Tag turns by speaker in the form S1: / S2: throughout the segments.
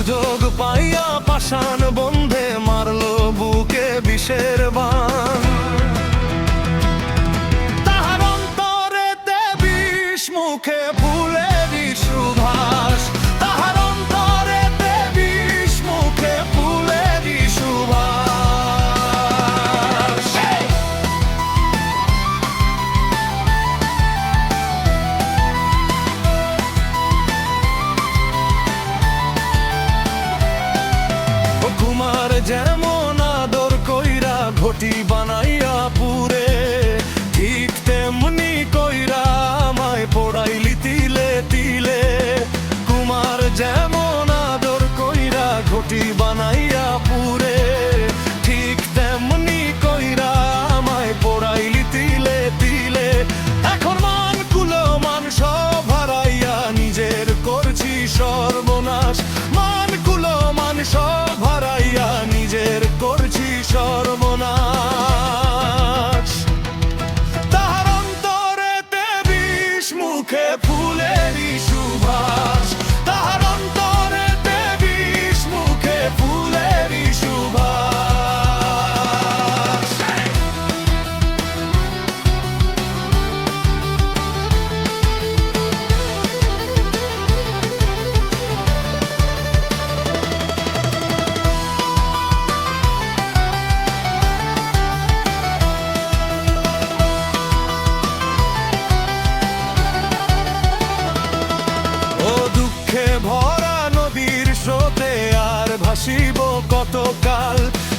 S1: সুযোগ পাইয়া পাষাণ বন্ধে মারলো বুকে বিষের বাণ। তাহার অন্তরেতে বিষ, মুখে ফুলেরই সুবাস। তাহার অন্তরেতে বিষ, মুখে ফুলেরই সুবাস। কুমার যেমন আদর কইরা ঘটি বানাইয়া পুরে, ঠিক তেমনি কইরা আমায় পোড়াইলি তিলে তিলে। কুমার যেমন আদর কইরা ঘটি বানাইয়া পুরে, ঠিক তেমনি কইরা আমায় পোড়াইলি তিলে তিলে। এখন মান কুলো মান সব হারাইয়া নিজের করছি সর্বনাশ। মান কুলো মান সব হারাইয়া নিজের করছি সর্বনাশ। তাহার অন্তরেতে বিষ, মুখে ফুলেরই সুবাস। তাহার অন্তরেতে বিষ, মুখে ফুলেরই সুবাস। ভরা নদীর স্রোতে আর ভাসিব কতকাল।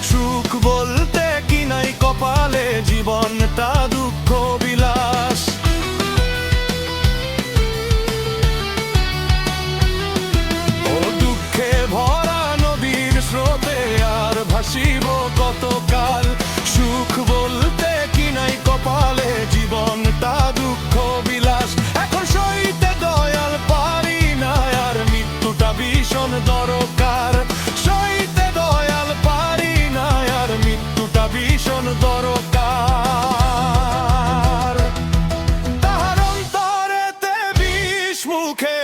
S1: সুখ বলতে কি নাই কপালে, জীবনটা দুঃখ বিলাস। ও দুঃখে ভরা নদীর স্রোতে আর ভাসিব কতকাল। সুখ বলতে কি নাই কপালে, জীবনটা দুঃখ বিলাস। এখন সইতে দয়াল পারি না, আর মৃত্যুটা ভীষণ দরকার। সইতে দয়াল পারি না, আর মৃত্যুটা ভীষণ দরকার। তাহার অন্তরেতে বিষ, মুখে